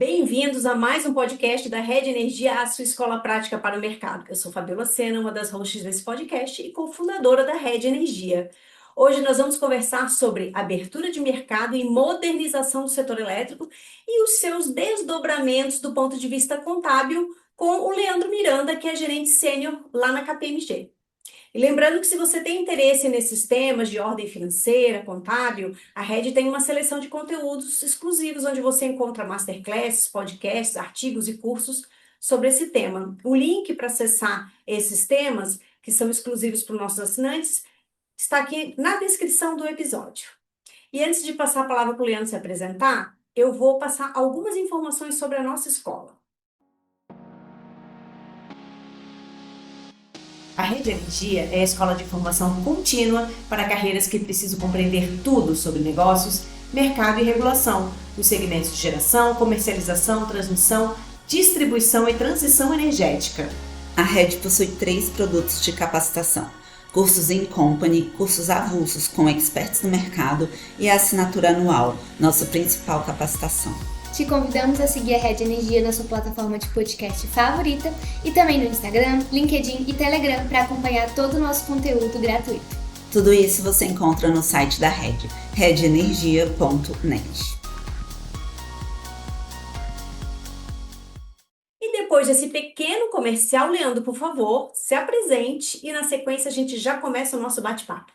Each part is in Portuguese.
Bem-vindos a mais um podcast da Rede Energia, a sua escola prática para o mercado. Eu sou Fabiola Sena, uma das hosts desse podcast e cofundadora da Rede Energia. Hoje nós vamos conversar sobre abertura de mercado e modernização do setor elétrico e os seus desdobramentos do ponto de vista contábil com o Leandro Miranda, que é gerente sênior lá na KPMG. E lembrando que se você tem interesse nesses temas de ordem financeira, contábil, a Rede tem uma seleção de conteúdos exclusivos onde você encontra masterclasses, podcasts, artigos e cursos sobre esse tema. O link para acessar esses temas, que são exclusivos para os nossos assinantes, está aqui na descrição do episódio. E antes de passar a palavra para o Leandro se apresentar, eu vou passar algumas informações sobre a nossa escola. A Rede Energia é a escola de formação contínua para carreiras que precisam compreender tudo sobre negócios, mercado e regulação, nos segmentos de geração, comercialização, transmissão, distribuição e transição energética. A Rede possui 3 produtos de capacitação: cursos in company, cursos avulsos com experts no mercado e a assinatura anual, nossa principal capacitação. Te convidamos a seguir a Rede Energia na sua plataforma de podcast favorita e também no Instagram, LinkedIn e Telegram para acompanhar todo o nosso conteúdo gratuito. Tudo isso você encontra no site da Rede, redenergia.net. E depois desse pequeno comercial, Leandro, por favor, se apresente e na sequência a gente já começa o nosso bate-papo.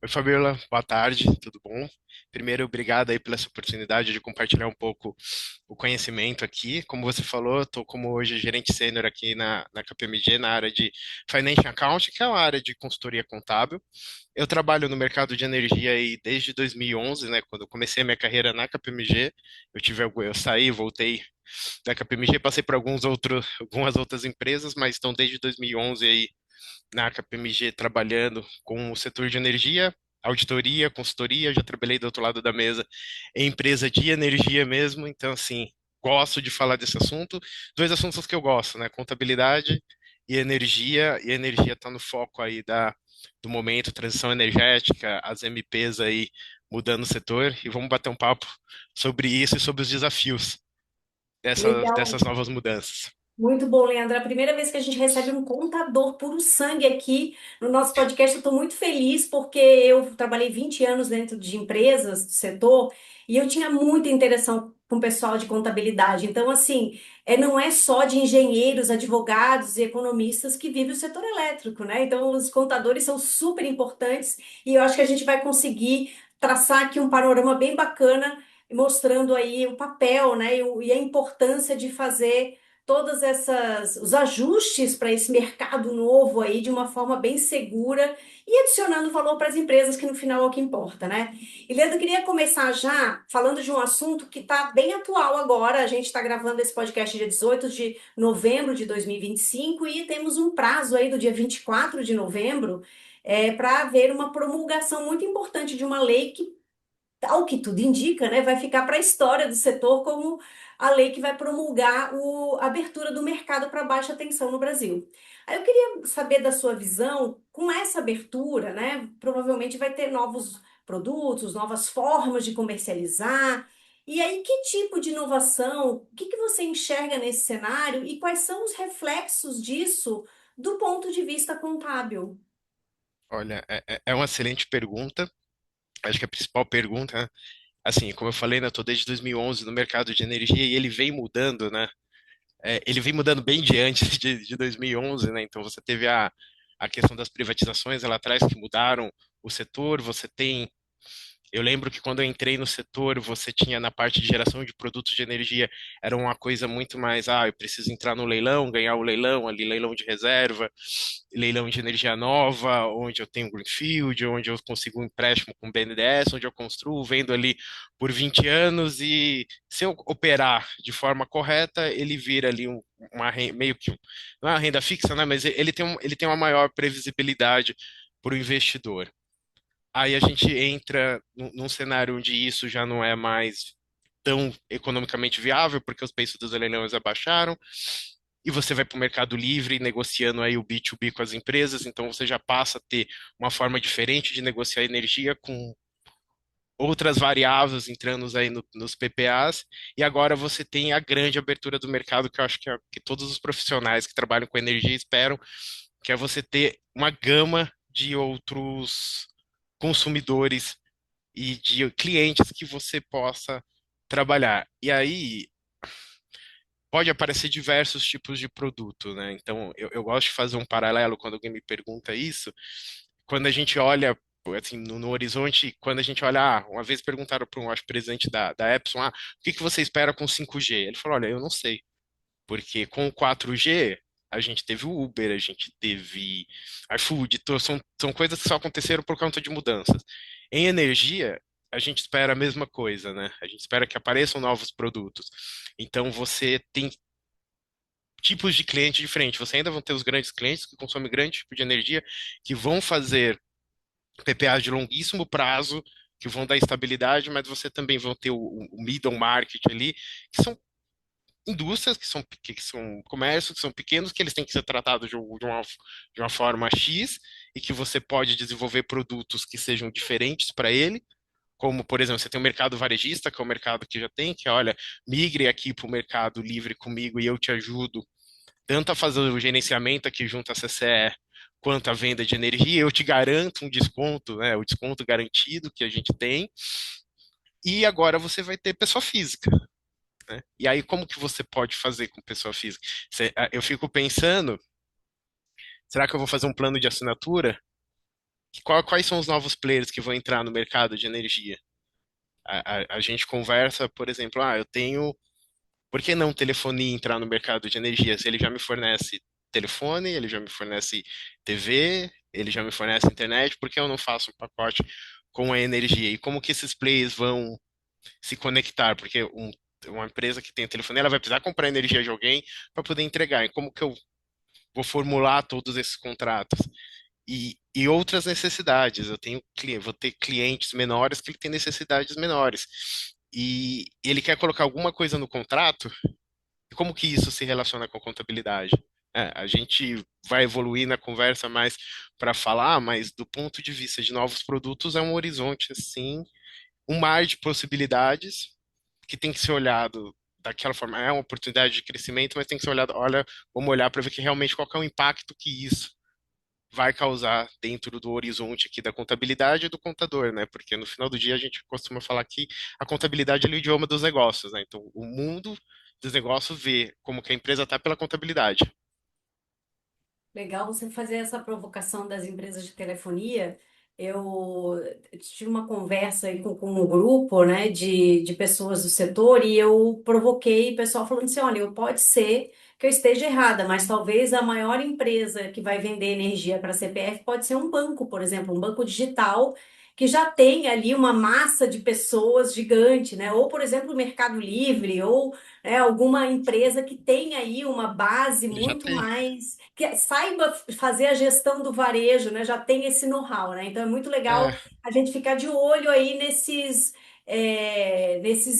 Oi, Fabiola, boa tarde, tudo bom? Primeiro, obrigado aí pela essa oportunidade de compartilhar um pouco o conhecimento aqui. Como você falou, eu estou como hoje gerente sênior aqui na KPMG, na área de Financial Accounting, que é uma área de consultoria contábil. Eu trabalho no mercado de energia aí desde 2011, né, quando eu comecei a minha carreira na KPMG. Eu saí, voltei da KPMG, passei por algumas outras empresas, mas estão desde 2011 aí na KPMG trabalhando com o setor de energia, auditoria, consultoria, já trabalhei do outro lado da mesa em empresa de energia mesmo, então assim, gosto de falar desse assunto. Dois assuntos que eu gosto, né? Contabilidade e energia está no foco aí do momento, transição energética, as MPs aí mudando o setor, e vamos bater um papo sobre isso e sobre os desafios Legal. dessas novas mudanças. Muito bom, Leandro. É a primeira vez que a gente recebe um contador puro sangue aqui no nosso podcast. Eu estou muito feliz porque eu trabalhei 20 anos dentro de empresas do setor e eu tinha muita interação com o pessoal de contabilidade. Então, assim, não é só de engenheiros, advogados e economistas que vive o setor elétrico, né? Então, os contadores são super importantes e eu acho que a gente vai conseguir traçar aqui um panorama bem bacana, mostrando aí o papel, né, e a importância de fazer todas essas os ajustes para esse mercado novo aí de uma forma bem segura e adicionando valor para as empresas, que no final é o que importa, né? E Leandro, eu queria começar já falando de um assunto que está bem atual agora. A gente está gravando esse podcast dia 18 de novembro de 2025 e temos um prazo aí do dia 24 de novembro para haver uma promulgação muito importante de uma lei que, ao que tudo indica, né, vai ficar para a história do setor como a lei que vai promulgar a abertura do mercado para baixa tensão no Brasil. Aí eu queria saber da sua visão, com essa abertura, né, provavelmente vai ter novos produtos, novas formas de comercializar. E aí, que tipo de inovação, o que que você enxerga nesse cenário e quais são os reflexos disso do ponto de vista contábil? Olha, é uma excelente pergunta. Acho que a principal pergunta, né? Assim, como eu falei, né, eu tô desde 2011 no mercado de energia e ele vem mudando, né? Ele vem mudando bem de antes de 2011, né? Então você teve a questão das privatizações lá atrás que mudaram o setor. Eu lembro que quando eu entrei no setor, você tinha na parte de geração de produtos de energia, era uma coisa muito mais, eu preciso entrar no leilão, ganhar o leilão ali, leilão de reserva, leilão de energia nova, onde eu tenho greenfield, onde eu consigo um empréstimo com BNDES, onde eu construo, vendo ali por 20 anos e se eu operar de forma correta, ele vira ali meio que, não é uma renda fixa, né, mas ele tem uma maior previsibilidade para o investidor. Aí a gente entra num cenário onde isso já não é mais tão economicamente viável, porque os preços dos leilões abaixaram, e você vai para o Mercado Livre negociando aí o B2B com as empresas, então você já passa a ter uma forma diferente de negociar energia com outras variáveis entrando aí nos PPAs, e agora você tem a grande abertura do mercado, que eu acho que, que todos os profissionais que trabalham com energia esperam, que é você ter uma gama de outros consumidores e de clientes que você possa trabalhar. E aí pode aparecer diversos tipos de produto, né? Então eu gosto de fazer um paralelo quando alguém me pergunta isso, quando a gente olha assim, no horizonte, quando a gente olha, uma vez perguntaram para um, acho, presidente da Epson, o que que você espera com 5G? Ele falou, olha, eu não sei, porque com o 4G a gente teve o Uber, a gente teve iFood, então são coisas que só aconteceram por conta de mudanças. Em energia, a gente espera a mesma coisa, né? A gente espera que apareçam novos produtos. Então você tem tipos de cliente diferentes. Você ainda vão ter os grandes clientes que consomem grande tipo de energia, que vão fazer PPAs de longuíssimo prazo, que vão dar estabilidade, mas você também vão ter o middle market ali, que são indústrias, que são comércios, que são pequenos, que eles têm que ser tratados de uma forma X, e que você pode desenvolver produtos que sejam diferentes para ele, como, por exemplo, você tem o mercado varejista, que é o mercado que já tem, que é, olha, migre aqui para o mercado livre comigo e eu te ajudo tanto a fazer o gerenciamento aqui junto à CCE, quanto a venda de energia, eu te garanto um desconto, né, o desconto garantido que a gente tem, e agora você vai ter pessoa física, né? E aí como que você pode fazer com pessoa física? Eu fico pensando, será que eu vou fazer um plano de assinatura? Quais são os novos players que vão entrar no mercado de energia? A gente conversa, por exemplo, eu tenho. Por que não telefonia entrar no mercado de energia? Se ele já me fornece telefone, ele já me fornece TV, ele já me fornece internet, por que eu não faço um pacote com a energia? E como que esses players vão se conectar? Porque uma empresa que tem telefonia, ela vai precisar comprar energia de alguém para poder entregar. E como que eu vou formular todos esses contratos? E outras necessidades. Vou ter clientes menores que ele tem necessidades menores. E ele quer colocar alguma coisa no contrato, e como que isso se relaciona com a contabilidade? A gente vai evoluir na conversa mais para falar, mas do ponto de vista de novos produtos é um horizonte assim, um mar de possibilidades que tem que ser olhado daquela forma. É uma oportunidade de crescimento, mas tem que ser olhado, olha, vamos olhar para ver que realmente qual que é o impacto que isso vai causar dentro do horizonte aqui da contabilidade e do contador, né? Porque no final do dia a gente costuma falar que a contabilidade é o idioma dos negócios, né? Então, o mundo dos negócios vê como que a empresa está pela contabilidade. Legal você fazer essa provocação das empresas de telefonia. Eu tive uma conversa aí com um grupo, né, de pessoas do setor e eu provoquei o pessoal falando assim, olha, pode ser que eu esteja errada, mas talvez a maior empresa que vai vender energia para a CPF pode ser um banco, por exemplo, um banco digital que já tem ali uma massa de pessoas gigante, né? Ou, por exemplo, o Mercado Livre, ou alguma empresa que tem aí uma base Ele já muito tem. mais que saiba fazer a gestão do varejo, né? Já tem esse know-how, né? Então é muito É, legal a gente ficar de olho aí nesses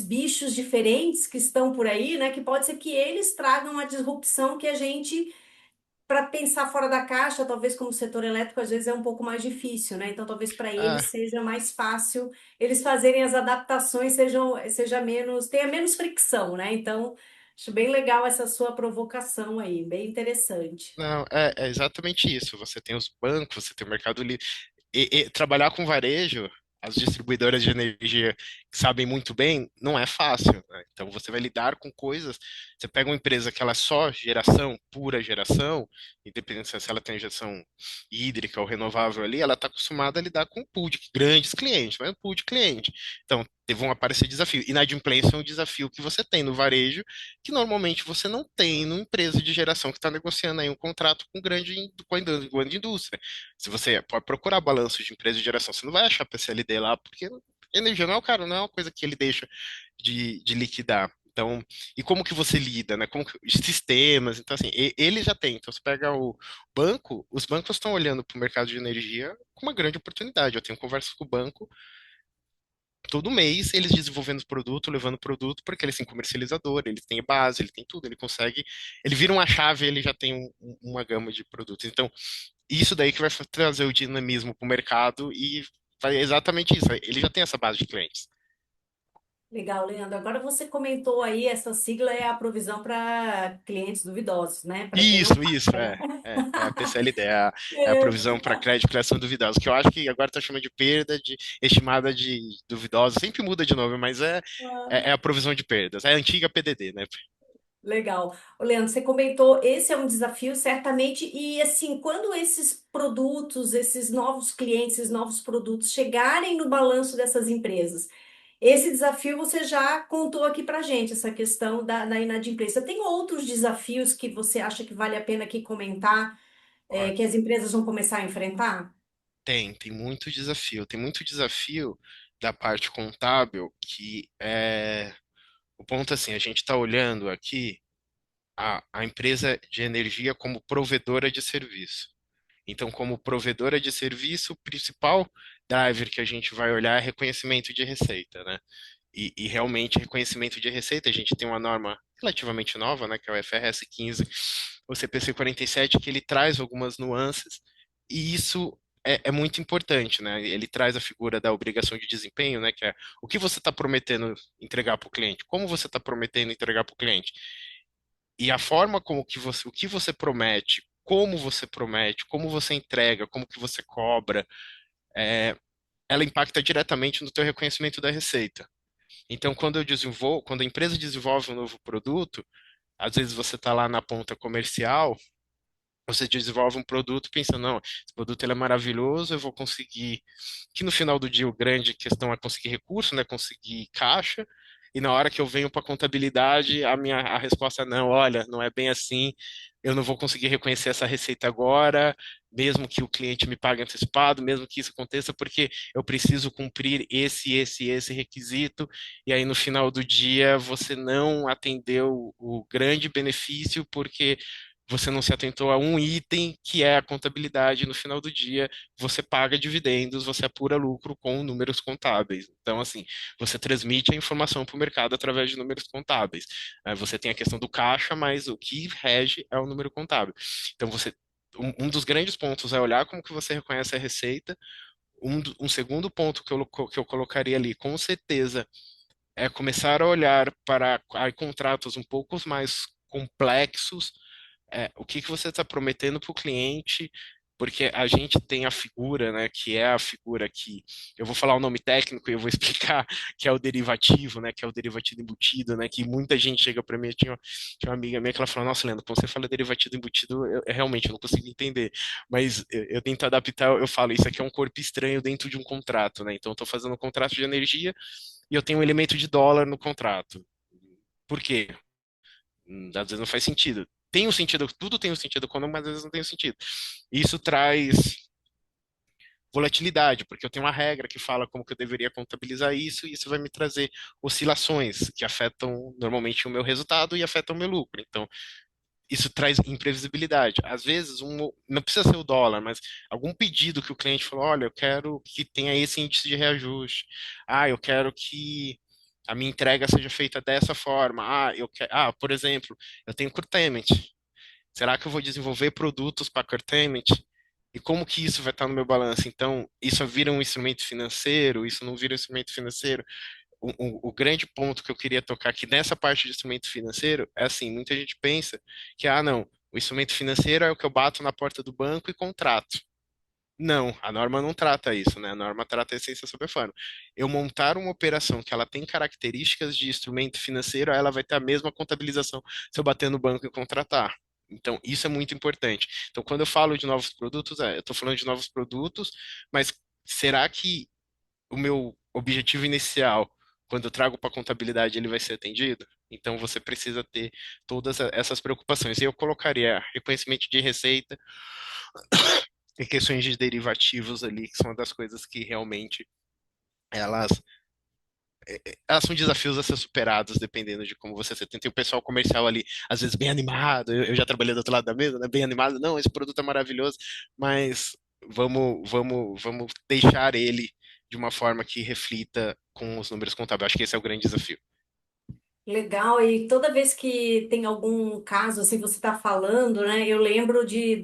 bichos diferentes que estão por aí, né? Que pode ser que eles tragam a disrupção que a gente, para pensar fora da caixa, talvez como setor elétrico, às vezes é um pouco mais difícil, né? Então talvez para eles é, seja mais fácil eles fazerem as adaptações, seja menos, tenha menos fricção, né? Então acho bem legal essa sua provocação aí, bem interessante. não, é exatamente isso. Você tem os bancos, você tem o Mercado Livre. E trabalhar com varejo, as distribuidoras de energia que sabem muito bem, não é fácil, né? Então você vai lidar com coisas. Você pega uma empresa que ela é só geração, pura geração, independente se ela tem geração hídrica ou renovável ali, ela está acostumada a lidar com um pool de grandes clientes, mas um pool de cliente. Então vão aparecer desafios. Inadimplência é um desafio que você tem no varejo, que normalmente você não tem numa empresa de geração que está negociando aí um contrato com a grande indústria. Se você pode procurar balanço de empresa de geração, você não vai achar PCLD lá, porque energia não é o cara, não é uma coisa que ele deixa de liquidar. Então, e como que você lida, né? Sistemas, então assim, ele já tem. Então, você pega o banco, os bancos estão olhando para o mercado de energia com uma grande oportunidade. Eu tenho conversas com o banco todo mês, eles desenvolvendo produto, levando produto, porque eles têm comercializador, eles têm base, ele tem tudo, ele consegue, ele vira uma chave, ele já tem uma gama de produtos. Então, isso daí que vai trazer o dinamismo para o mercado e faz exatamente isso. Ele já tem essa base de clientes. Legal, Leandro. Agora você comentou aí, essa sigla é a provisão para clientes duvidosos, né? Para quem não Isso, paga. é a PCLD, é a provisão para crédito e criação duvidosa, que eu acho que agora está chamando de perda de estimada de duvidosa, sempre muda de nome, mas é a provisão de perdas, é a antiga PDD, né? Legal. Ô, Leandro, você comentou, esse é um desafio, certamente, e assim, quando esses produtos, esses novos clientes, esses novos produtos chegarem no balanço dessas empresas, esse desafio você já contou aqui pra gente, essa questão da inadimplência. Tem outros desafios que você acha que vale a pena aqui comentar, Olha, que as empresas vão começar a enfrentar? tem muito desafio da parte contábil que é o ponto assim, a gente está olhando aqui a empresa de energia como provedora de serviço. Então, como provedora de serviço, o principal driver que a gente vai olhar é reconhecimento de receita, né? E realmente, reconhecimento de receita, a gente tem uma norma relativamente nova, né, que é o FRS 15, o CPC 47, que ele traz algumas nuances, e isso é muito importante, né? Ele traz a figura da obrigação de desempenho, né, que é o que você está prometendo entregar para o cliente, como você está prometendo entregar para o cliente. E a forma como que você, o que você promete, como você entrega, como que você cobra, ela impacta diretamente no teu reconhecimento da receita. Então, quando a empresa desenvolve um novo produto, às vezes você está lá na ponta comercial, você desenvolve um produto pensando, não, esse produto ele é maravilhoso, eu vou conseguir, que no final do dia o grande questão é conseguir recurso, né, conseguir caixa, e na hora que eu venho para a contabilidade, a resposta é não, olha, não é bem assim, eu não vou conseguir reconhecer essa receita agora, mesmo que o cliente me pague antecipado, mesmo que isso aconteça, porque eu preciso cumprir esse requisito, e aí no final do dia você não atendeu o grande benefício, porque você não se atentou a um item que é a contabilidade. No final do dia, você paga dividendos, você apura lucro com números contábeis. Então, assim, você transmite a informação para o mercado através de números contábeis. Você tem a questão do caixa, mas o que rege é o número contábil. Então, um dos grandes pontos é olhar como que você reconhece a receita. Um segundo ponto que eu colocaria ali, com certeza, é começar a olhar para contratos um pouco mais complexos, o que que você está prometendo para o cliente, porque a gente tem a figura, né, que é a figura que eu vou falar o nome técnico e eu vou explicar, que é o derivativo, né, que é o derivativo embutido, né, que muita gente chega para mim, tinha uma amiga minha que ela falou, nossa, Leandro, quando você fala derivativo embutido, realmente eu não consigo entender, mas eu tento adaptar, eu falo, isso aqui é um corpo estranho dentro de um contrato, né, então eu estou fazendo um contrato de energia e eu tenho um elemento de dólar no contrato. Por quê? Às vezes não faz sentido. Tem um sentido, tudo tem um sentido econômico, mas às vezes não tem um sentido. Isso traz volatilidade, porque eu tenho uma regra que fala como que eu deveria contabilizar isso, e isso vai me trazer oscilações que afetam normalmente o meu resultado e afetam o meu lucro. Então, isso traz imprevisibilidade. Às vezes, não precisa ser o dólar, mas algum pedido que o cliente falou, olha, eu quero que tenha esse índice de reajuste. Ah, eu quero que a minha entrega seja feita dessa forma. Por exemplo, eu tenho curtailment. Será que eu vou desenvolver produtos para curtailment? E como que isso vai estar no meu balanço? Então, isso vira um instrumento financeiro? Isso não vira um instrumento financeiro? O grande ponto que eu queria tocar aqui nessa parte de instrumento financeiro é assim, muita gente pensa que, não, o instrumento financeiro é o que eu bato na porta do banco e contrato. Não, a norma não trata isso, né? A norma trata a essência sob a forma. Eu montar uma operação que ela tem características de instrumento financeiro, ela vai ter a mesma contabilização se eu bater no banco e contratar. Então, isso é muito importante. Então, quando eu falo de novos produtos, eu estou falando de novos produtos, mas será que o meu objetivo inicial, quando eu trago para a contabilidade, ele vai ser atendido? Então, você precisa ter todas essas preocupações. E eu colocaria reconhecimento de receita e questões de derivativos ali, que são uma das coisas que realmente elas, elas são desafios a ser superados, dependendo de como você tem. Tem o pessoal comercial ali, às vezes bem animado, eu já trabalhei do outro lado da mesa, né? Bem animado, não, esse produto é maravilhoso, mas vamos deixar ele de uma forma que reflita com os números contábeis. Acho que esse é o grande desafio. Legal, e toda vez que tem algum caso assim, você está falando, né? Eu lembro de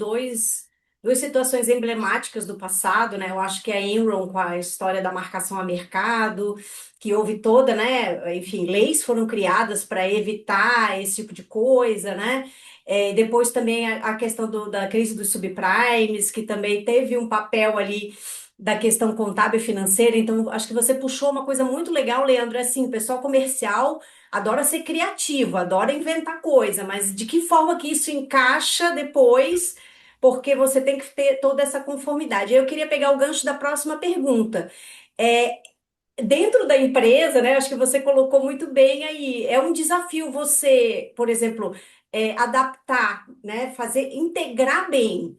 duas situações emblemáticas do passado, né? Eu acho que a Enron com a história da marcação a mercado, que houve toda, né? Enfim, leis foram criadas para evitar esse tipo de coisa, né? Depois também a questão da crise dos subprimes, que também teve um papel ali da questão contábil e financeira. Então, acho que você puxou uma coisa muito legal, Leandro. É assim, o pessoal comercial adora ser criativo, adora inventar coisa, mas de que forma que isso encaixa depois? Porque você tem que ter toda essa conformidade. Eu queria pegar o gancho da próxima pergunta. É, Dentro da empresa, né? Acho que você colocou muito bem aí. É um desafio você, por exemplo, adaptar, né? Fazer integrar bem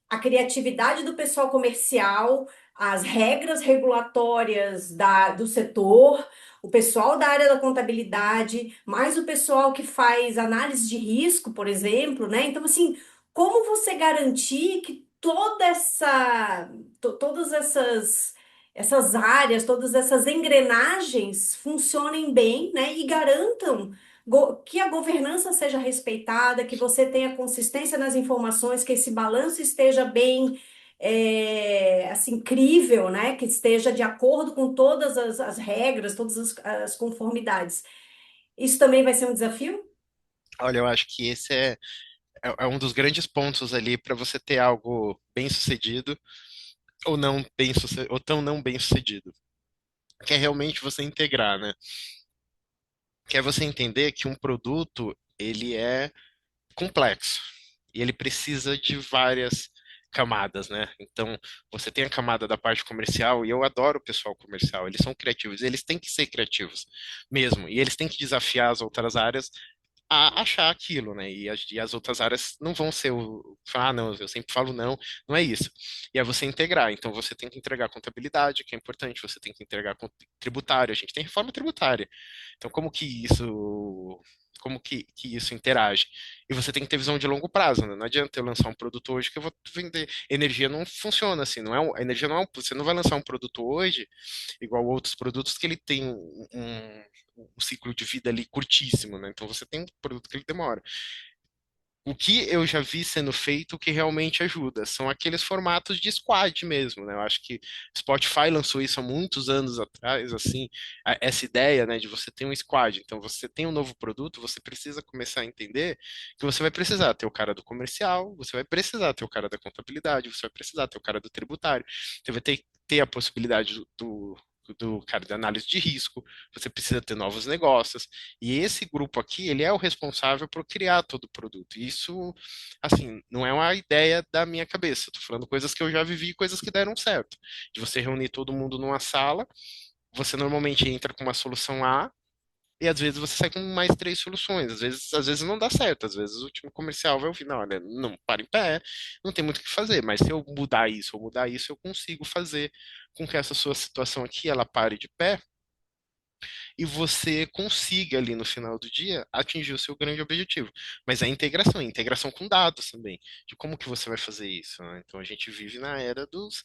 a criatividade do pessoal comercial, as regras regulatórias do setor, o pessoal da área da contabilidade, mais o pessoal que faz análise de risco, por exemplo, né? Então, assim, como você garantir que todas essas áreas, todas essas engrenagens funcionem bem, né? E garantam que a governança seja respeitada, que você tenha consistência nas informações, que esse balanço esteja bem, assim, crível, né? Que esteja de acordo com todas as regras, todas as conformidades. Isso também vai ser um desafio? Olha, eu acho que esse é um dos grandes pontos ali para você ter algo bem sucedido ou não bem ou tão não bem sucedido, que é realmente você integrar, né? Que é você entender que um produto ele é complexo e ele precisa de várias camadas, né? Então, você tem a camada da parte comercial e eu adoro o pessoal comercial, eles são criativos, eles têm que ser criativos mesmo, e eles têm que desafiar as outras áreas a achar aquilo, né? E as outras áreas não vão ser não, eu sempre falo não, não é isso. E é você integrar. Então você tem que entregar contabilidade, que é importante, você tem que entregar tributário, a gente tem reforma tributária. Então como que isso interage? E você tem que ter visão de longo prazo, né? Não adianta eu lançar um produto hoje que eu vou vender. Energia não funciona assim, não é a energia não é você não vai lançar um produto hoje igual outros produtos que ele tem um ciclo de vida ali curtíssimo, né? Então você tem um produto que ele demora. O que eu já vi sendo feito que realmente ajuda são aqueles formatos de squad mesmo, né? Eu acho que Spotify lançou isso há muitos anos atrás, assim, essa ideia, né, de você ter um squad. Então você tem um novo produto, você precisa começar a entender que você vai precisar ter o cara do comercial, você vai precisar ter o cara da contabilidade, você vai precisar ter o cara do tributário, você vai ter a possibilidade do cara da análise de risco, você precisa ter novos negócios, e esse grupo aqui, ele é o responsável por criar todo o produto. E isso, assim, não é uma ideia da minha cabeça. Estou falando coisas que eu já vivi, coisas que deram certo. De você reunir todo mundo numa sala, você normalmente entra com uma solução A, e às vezes você sai com mais três soluções. Às vezes não dá certo. Às vezes o time comercial vai ouvir, não, olha, não para em pé, não tem muito o que fazer. Mas se eu mudar isso ou mudar isso, eu consigo fazer com que essa sua situação aqui ela pare de pé e você consiga ali no final do dia atingir o seu grande objetivo. Mas a integração com dados também, de como que você vai fazer isso, né? Então a gente vive na era dos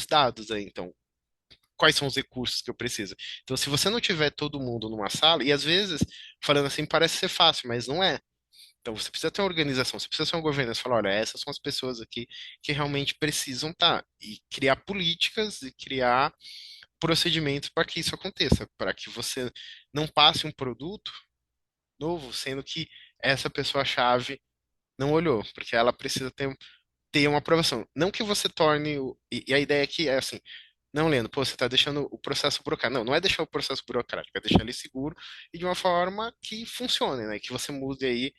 dados aí, então quais são os recursos que eu preciso? Então se você não tiver todo mundo numa sala, e às vezes, falando assim, parece ser fácil, mas não é. Então você precisa ter uma organização, você precisa ter uma governança, falar, olha, essas são as pessoas aqui que realmente precisam estar, e criar políticas e criar procedimentos para que isso aconteça, para que você não passe um produto novo, sendo que essa pessoa-chave não olhou, porque ela precisa ter uma aprovação. Não que você torne. E a ideia aqui é assim. Não, Leandro, pô, você está deixando o processo burocrático. Não, não é deixar o processo burocrático, é deixar ele seguro e de uma forma que funcione, né? Que você mude aí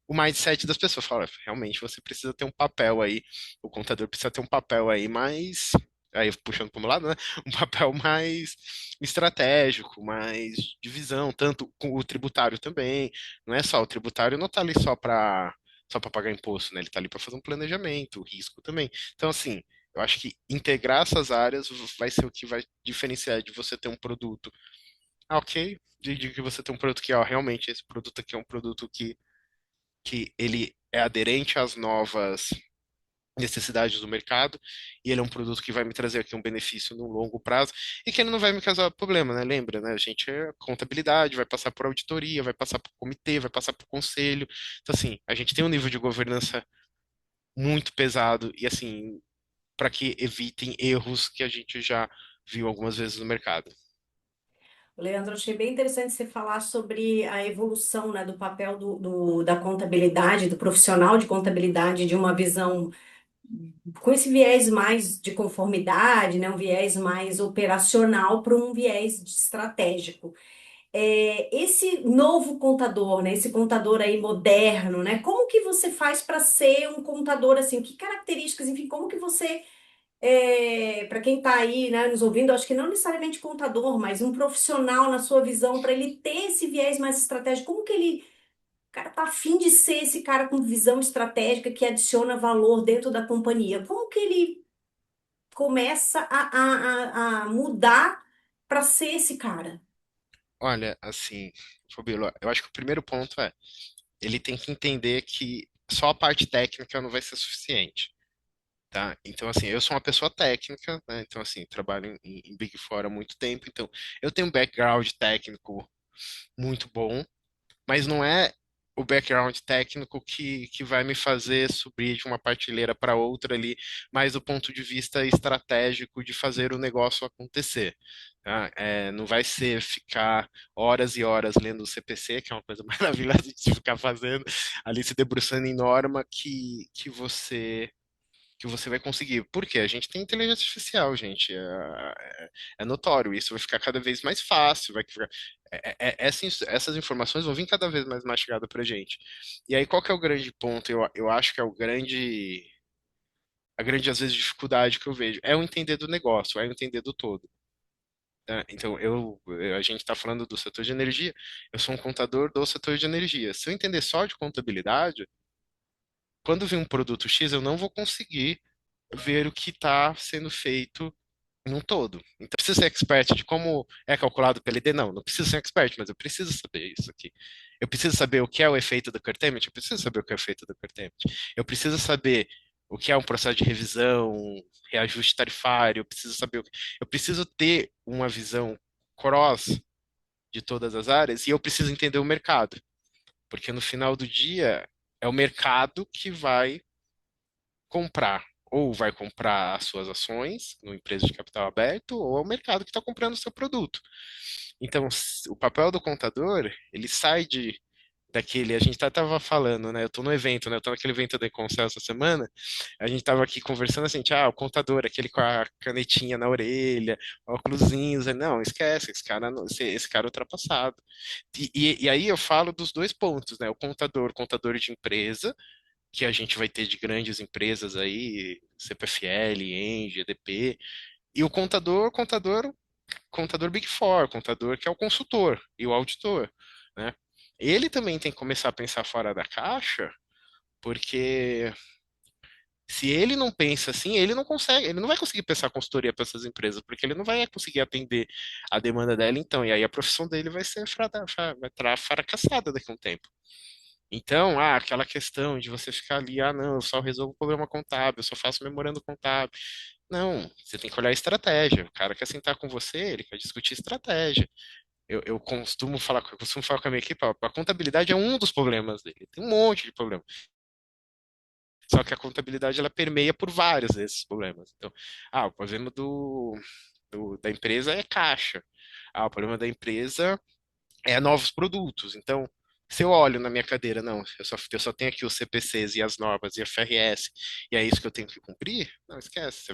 o mindset das pessoas. Fala, realmente você precisa ter um papel aí, o contador precisa ter um papel aí mais, aí puxando para um lado, né? Um papel mais estratégico, mais de visão, tanto com o tributário também. Não é só, o tributário não está ali só para pagar imposto, né? Ele está ali para fazer um planejamento, o risco também. Então, assim, eu acho que integrar essas áreas vai ser o que vai diferenciar de você ter um produto, ok, de que você tem um produto que, ó, realmente esse produto aqui é um produto que ele é aderente às novas necessidades do mercado e ele é um produto que vai me trazer aqui um benefício no longo prazo e que ele não vai me causar problema, né? Lembra, né? A gente é contabilidade, vai passar por auditoria, vai passar por comitê, vai passar por conselho. Então, assim, a gente tem um nível de governança muito pesado e assim, para que evitem erros que a gente já viu algumas vezes no mercado. Leandro, achei bem interessante você falar sobre a evolução, né, do papel da contabilidade, do profissional de contabilidade, de uma visão com esse viés mais de conformidade, né, um viés mais operacional para um viés estratégico. Esse novo contador, né, esse contador aí moderno, né, como que você faz para ser um contador assim? Que características, enfim, como que você para quem está aí, né, nos ouvindo, acho que não necessariamente contador, mas um profissional na sua visão, para ele ter esse viés mais estratégico, como que ele, o cara tá afim de ser esse cara com visão estratégica que adiciona valor dentro da companhia? Como que ele começa a mudar para ser esse cara? Olha, assim, Fabíola, eu acho que o primeiro ponto é, ele tem que entender que só a parte técnica não vai ser suficiente, tá? Então, assim, eu sou uma pessoa técnica, né? Então, assim, trabalho em Big Four há muito tempo, então eu tenho um background técnico muito bom, mas não é o background técnico que vai me fazer subir de uma prateleira para outra ali, mas do ponto de vista estratégico de fazer o negócio acontecer. Tá? Não vai ser ficar horas e horas lendo o CPC, que é uma coisa maravilhosa de se ficar fazendo, ali se debruçando em norma que você vai conseguir. Porque a gente tem inteligência artificial, gente. É notório. Isso vai ficar cada vez mais fácil. Vai ficar, essas informações vão vir cada vez mais mastigadas para a gente. E aí, qual que é o grande ponto? Eu acho que é a grande, às vezes, dificuldade que eu vejo. É o entender do negócio, é o entender do todo. Tá? Então, a gente está falando do setor de energia, eu sou um contador do setor de energia. Se eu entender só de contabilidade, quando vir um produto X, eu não vou conseguir ver o que está sendo feito num todo. Então, preciso ser expert de como é calculado o PLD? Não, não preciso ser expert, mas eu preciso saber isso aqui. Eu preciso saber o que é o efeito do curtailment, eu preciso saber o que é o efeito do curtailment. Eu preciso saber o que é um processo de revisão, reajuste tarifário, eu preciso ter uma visão cross de todas as áreas e eu preciso entender o mercado, porque no final do dia é o mercado que vai comprar, ou vai comprar as suas ações numa empresa de capital aberto, ou é o mercado que está comprando o seu produto. Então, o papel do contador, ele sai daquele, a gente estava falando, né? Eu estou no evento, né? Eu estou naquele evento da Econsel essa semana. A gente estava aqui conversando assim, o contador, aquele com a canetinha na orelha, óculosinhos, não, esquece, esse cara, esse cara é ultrapassado. E aí eu falo dos dois pontos, né? O contador de empresa, que a gente vai ter de grandes empresas aí, CPFL, Engie, EDP, e o contador Big Four, contador que é o consultor e o auditor, né? Ele também tem que começar a pensar fora da caixa, porque se ele não pensa assim, ele não consegue, ele não vai conseguir pensar consultoria para essas empresas, porque ele não vai conseguir atender a demanda dela então, e aí a profissão dele vai ser vai estar fracassada daqui a um tempo. Então, aquela questão de você ficar ali, não, eu só resolvo o problema contábil, eu só faço memorando contábil. Não, você tem que olhar a estratégia. O cara quer sentar com você, ele quer discutir estratégia. Eu costumo falar com a minha equipe, ó, a contabilidade é um dos problemas dele. Tem um monte de problemas. Só que a contabilidade ela permeia por vários desses problemas. Então, o problema da empresa é caixa. O problema da empresa novos produtos. Então, se eu olho na minha cadeira, não, eu só tenho aqui os CPCs e as normas e a FRS, e é isso que eu tenho que cumprir, não esquece, você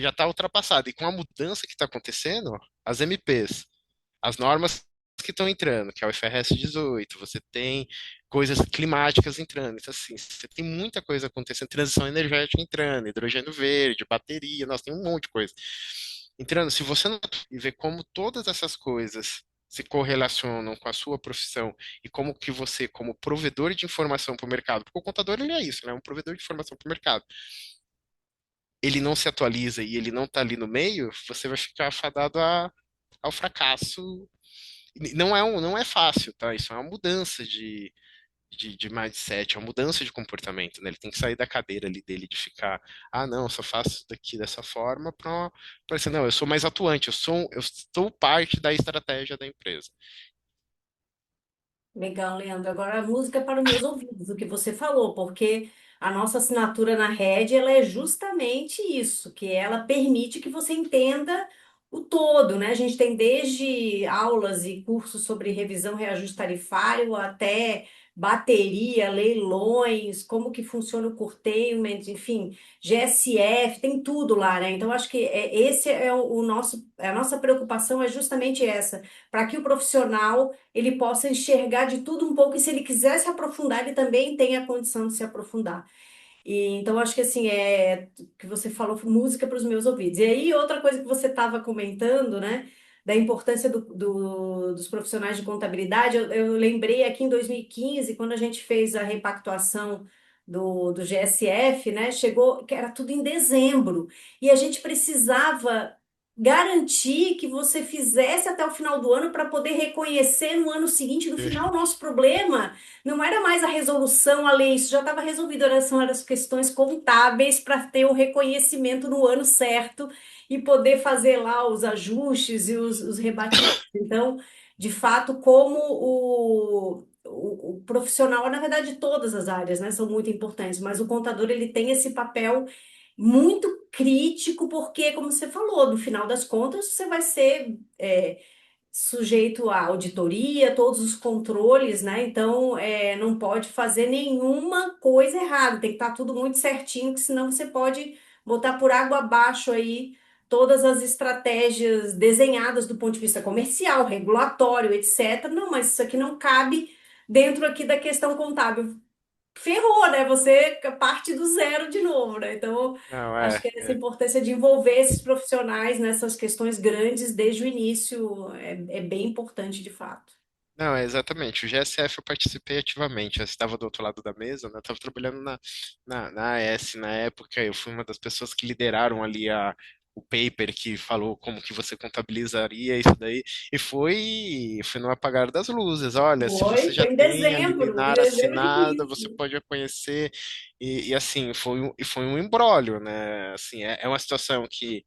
já está ultrapassado. E com a mudança que está acontecendo, as MPs, as normas que estão entrando, que é o IFRS 18, você tem coisas climáticas entrando, então assim, você tem muita coisa acontecendo, transição energética entrando, hidrogênio verde, bateria, nossa, tem um monte de coisa entrando. Se você não e ver como todas essas coisas se correlacionam com a sua profissão e como que você, como provedor de informação para o mercado, porque o contador ele é isso, né? Um provedor de informação para o mercado. Ele não se atualiza e ele não está ali no meio, você vai ficar afadado ao fracasso. Não é fácil, tá? Isso é uma mudança de mindset, é uma mudança de comportamento, né? Ele tem que sair da cadeira ali dele de ficar, não, eu só faço isso daqui dessa forma para ser, não, eu sou mais atuante, eu sou parte da estratégia da empresa. Legal, Leandro. Agora a música para os meus ouvidos, o que você falou, porque a nossa assinatura na Rede, ela é justamente isso, que ela permite que você entenda o todo, né? A gente tem desde aulas e cursos sobre revisão, reajuste tarifário, até bateria, leilões, como que funciona o curtailment, enfim, GSF, tem tudo lá, né? Então, acho que esse é o nosso, a nossa preocupação é justamente essa, para que o profissional ele possa enxergar de tudo um pouco e se ele quiser se aprofundar, ele também tem a condição de se aprofundar. E, então, acho que assim, que você falou música para os meus ouvidos. E aí, outra coisa que você estava comentando, né, da importância dos profissionais de contabilidade, eu lembrei aqui em 2015, quando a gente fez a repactuação do GSF, né, chegou, que era tudo em dezembro, e a gente precisava garantir que você fizesse até o final do ano para poder reconhecer no ano seguinte, no final, o nosso problema. Não era mais a resolução, a lei, isso já estava resolvido, são as questões contábeis para ter o reconhecimento no ano certo e poder fazer lá os ajustes e os rebatimentos. Então, de fato, como o profissional, na verdade, todas as áreas, né, são muito importantes, mas o contador ele tem esse papel muito crítico, porque, como você falou, no final das contas, você vai ser sujeito à auditoria, todos os controles, né? Então, não pode fazer nenhuma coisa errada, tem que estar tudo muito certinho, que senão você pode botar por água abaixo aí todas as estratégias desenhadas do ponto de vista comercial, regulatório, etc. Não, mas isso aqui não cabe dentro aqui da questão contábil. Ferrou, né? Você parte do zero de novo, né? Então, Não, acho é. que essa importância de envolver esses profissionais nessas questões grandes desde o início é bem importante, de fato. Não, é exatamente. O GSF eu participei ativamente. Eu estava do outro lado da mesa, né? Eu estava trabalhando na AS na época. Eu fui uma das pessoas que lideraram ali o paper que falou como que você contabilizaria isso daí. E foi no apagar das luzes. Olha, se você já Foi tem a em liminar dezembro de assinada, você 15. pode conhecer. E assim, foi um imbróglio, né? Assim, é uma situação que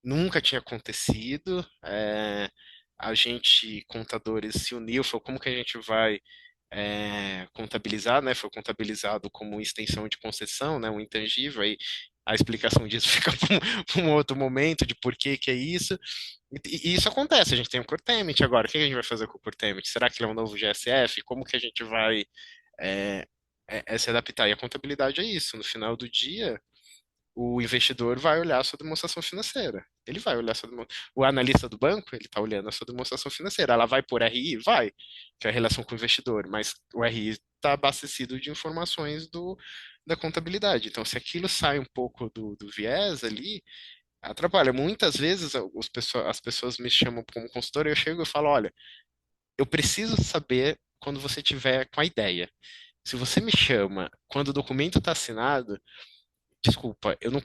nunca tinha acontecido. A gente, contadores, se uniu, falou como que a gente vai contabilizar, né? Foi contabilizado como extensão de concessão, né? Um intangível. Aí a explicação disso fica para um outro momento de por que que é isso. E isso acontece. A gente tem o Curtemit agora. O que a gente vai fazer com o Curtemit? Será que ele é um novo GSF? Como que a gente vai é, se adaptar? E a contabilidade é isso. No final do dia o investidor vai olhar a sua demonstração financeira. Ele vai olhar a sua O analista do banco, ele está olhando a sua demonstração financeira. Ela vai por RI? Vai, que é a relação com o investidor, mas o RI está abastecido de informações da contabilidade. Então, se aquilo sai um pouco do viés ali, atrapalha. Muitas vezes as pessoas me chamam como consultor e eu chego e falo, olha, eu preciso saber quando você tiver com a ideia. Se você me chama quando o documento está assinado, desculpa, eu não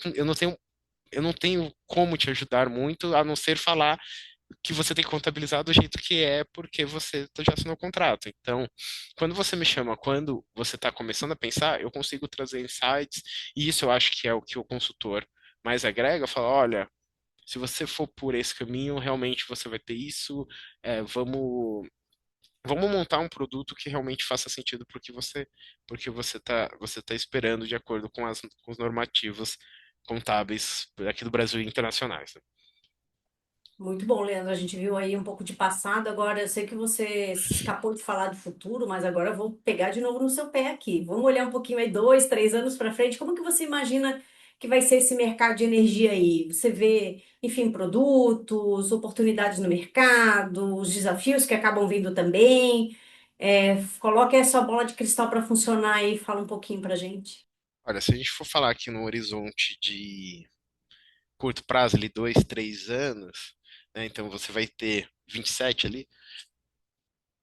tenho como te ajudar muito, a não ser falar que você tem que contabilizar do jeito que é, porque você já assinou o contrato. Então, quando você me chama, quando você está começando a pensar, eu consigo trazer insights, e isso eu acho que é o que o consultor mais agrega, fala, olha, se você for por esse caminho, realmente você vai ter isso, vamos montar um produto que realmente faça sentido porque você tá esperando de acordo com os normativos contábeis aqui do Brasil e internacionais, né? Muito bom, Leandro. A gente viu aí um pouco de passado. Agora, eu sei que você se escapou de falar do futuro, mas agora eu vou pegar de novo no seu pé aqui. Vamos olhar um pouquinho aí, 2, 3 anos para frente. Como que você imagina que vai ser esse mercado de energia aí? Você vê, enfim, produtos, oportunidades no mercado, os desafios que acabam vindo também. Coloque a sua bola de cristal para funcionar aí e fala um pouquinho para gente. Olha, se a gente for falar aqui no horizonte de curto prazo, ali 2, 3 anos, né, então você vai ter 27 ali,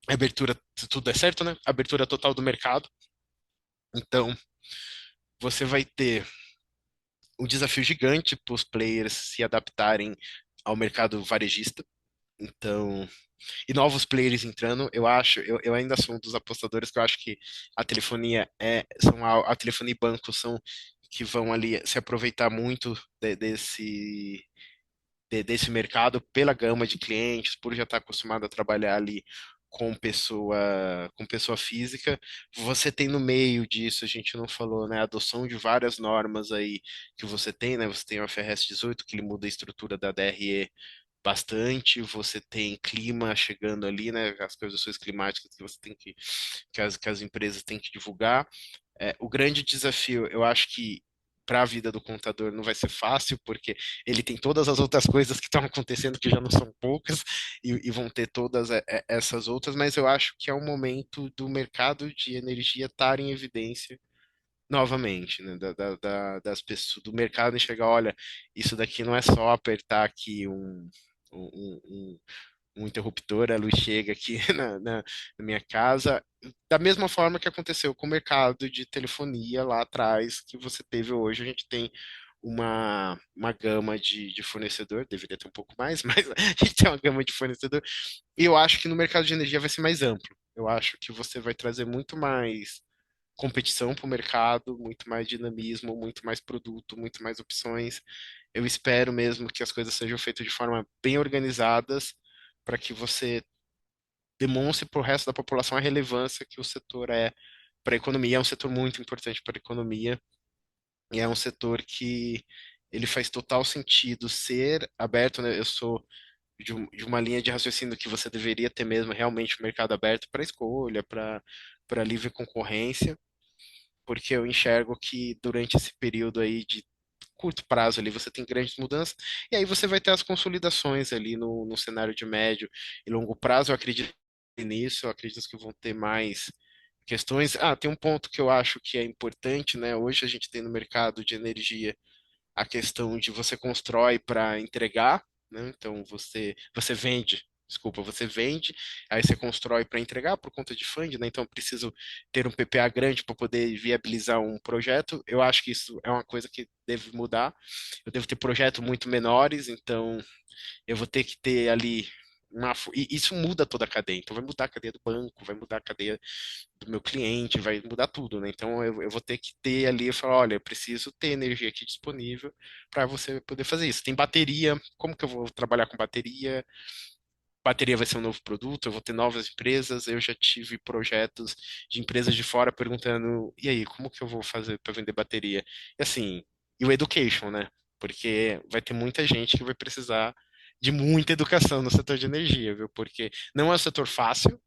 abertura, se tudo der certo, né? Abertura total do mercado. Então, você vai ter um desafio gigante para os players se adaptarem ao mercado varejista. Então, e novos players entrando, eu ainda sou um dos apostadores que eu acho que a telefonia a telefonia e banco são que vão ali se aproveitar muito desse mercado pela gama de clientes, por já estar acostumado a trabalhar ali com pessoa física. Você tem no meio disso, a gente não falou, né, a adoção de várias normas aí que você tem, né? Você tem o FRS 18, que ele muda a estrutura da DRE bastante, você tem clima chegando ali, né? As condições climáticas que você tem que as empresas têm que divulgar. O grande desafio, eu acho que para a vida do contador não vai ser fácil, porque ele tem todas as outras coisas que estão acontecendo, que já não são poucas, e vão ter todas essas outras, mas eu acho que é um momento do mercado de energia estar em evidência novamente, né? Das pessoas, do mercado enxergar, olha, isso daqui não é só apertar aqui um, um, um interruptor, a luz chega aqui na minha casa, da mesma forma que aconteceu com o mercado de telefonia lá atrás, que você teve hoje, a gente tem uma gama de fornecedor, deveria ter um pouco mais, mas a gente tem uma gama de fornecedor, e eu acho que no mercado de energia vai ser mais amplo. Eu acho que você vai trazer muito mais competição para o mercado, muito mais dinamismo, muito mais produto, muito mais opções. Eu espero mesmo que as coisas sejam feitas de forma bem organizadas, para que você demonstre para o resto da população a relevância que o setor é para a economia. É um setor muito importante para a economia e é um setor que ele faz total sentido ser aberto, né? Eu sou de uma linha de raciocínio que você deveria ter mesmo realmente o mercado aberto para escolha, para livre concorrência, porque eu enxergo que durante esse período aí de curto prazo ali você tem grandes mudanças, e aí você vai ter as consolidações ali no cenário de médio e longo prazo. Eu acredito nisso, eu acredito que vão ter mais questões. Ah, tem um ponto que eu acho que é importante, né? Hoje a gente tem no mercado de energia a questão de você constrói para entregar, né? Então você vende, desculpa, você vende, aí você constrói para entregar por conta de fund, né? Então eu preciso ter um PPA grande para poder viabilizar um projeto. Eu acho que isso é uma coisa que deve mudar. Eu devo ter projetos muito menores, então eu vou ter que ter ali e isso muda toda a cadeia. Então vai mudar a cadeia do banco, vai mudar a cadeia do meu cliente, vai mudar tudo, né? Então eu vou ter que ter ali, eu falo, olha, eu preciso ter energia aqui disponível para você poder fazer isso. Tem bateria, como que eu vou trabalhar com bateria? Bateria vai ser um novo produto, eu vou ter novas empresas. Eu já tive projetos de empresas de fora perguntando, e aí, como que eu vou fazer para vender bateria? E assim, e o education, né? Porque vai ter muita gente que vai precisar de muita educação no setor de energia, viu? Porque não é um setor fácil,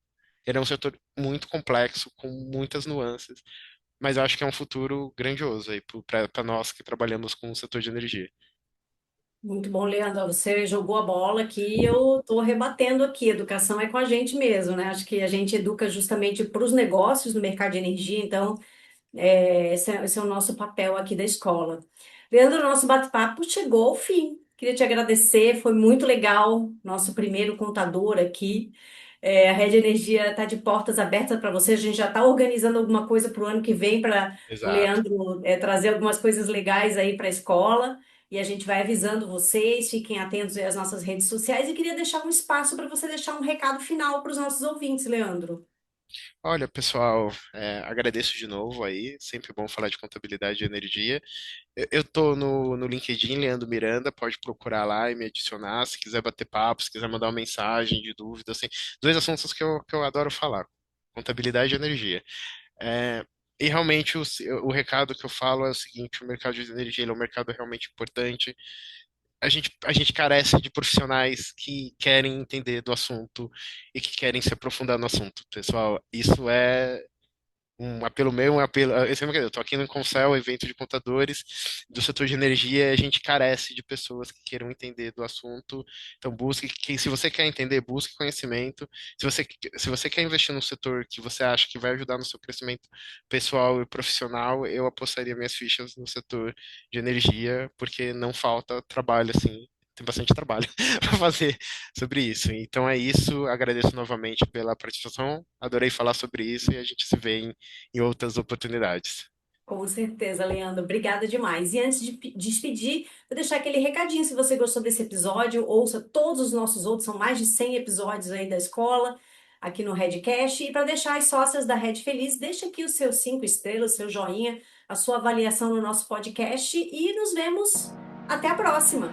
ele é um setor muito complexo, com muitas nuances, mas eu acho que é um futuro grandioso aí para nós que trabalhamos com o setor de energia. Muito bom, Leandro. Você jogou a bola aqui e eu estou rebatendo aqui. Educação é com a gente mesmo, né? Acho que a gente educa justamente para os negócios no mercado de energia, então esse é o nosso papel aqui da escola. Leandro, nosso bate-papo chegou ao fim. Queria te agradecer, foi muito legal. Nosso primeiro contador aqui. A Rede Energia está de portas abertas para você. A gente já está organizando alguma coisa para o ano que vem para o Exato. Leandro trazer algumas coisas legais aí para a escola. E a gente vai avisando vocês, fiquem atentos aí às nossas redes sociais. E queria deixar um espaço para você deixar um recado final para os nossos ouvintes, Leandro. Olha, pessoal, agradeço de novo aí, sempre bom falar de contabilidade e energia. Eu tô no LinkedIn, Leandro Miranda, pode procurar lá e me adicionar, se quiser bater papo, se quiser mandar uma mensagem de dúvida, assim, dois assuntos que eu adoro falar, contabilidade e energia. É, e realmente o recado que eu falo é o seguinte: o mercado de energia ele é um mercado realmente importante. A gente carece de profissionais que querem entender do assunto e que querem se aprofundar no assunto. Pessoal, isso é um apelo meu, um apelo. Eu estou aqui no Concel, evento de contadores do setor de energia, a gente carece de pessoas que queiram entender do assunto. Então, se você quer entender, busque conhecimento. Se você quer investir num setor que você acha que vai ajudar no seu crescimento pessoal e profissional, eu apostaria minhas fichas no setor de energia, porque não falta trabalho assim. Tem bastante trabalho para fazer sobre isso. Então é isso. Agradeço novamente pela participação. Adorei falar sobre isso e a gente se vê em outras oportunidades. Com certeza, Leandro. Obrigada demais. E antes de despedir, vou deixar aquele recadinho. Se você gostou desse episódio, ouça todos os nossos outros. São mais de 100 episódios aí da escola, aqui no Redcast. E para deixar as sócias da Red Feliz, deixa aqui os seus 5 estrelas, seu joinha, a sua avaliação no nosso podcast. E nos vemos até a próxima.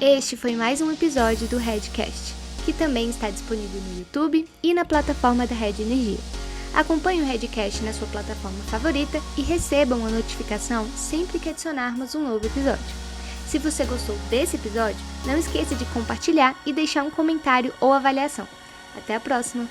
Este foi mais um episódio do Redcast. que também está disponível no YouTube e na plataforma da Red Energia. Acompanhe o Redcast na sua plataforma favorita e receba uma notificação sempre que adicionarmos um novo episódio. Se você gostou desse episódio, não esqueça de compartilhar e deixar um comentário ou avaliação. Até a próxima!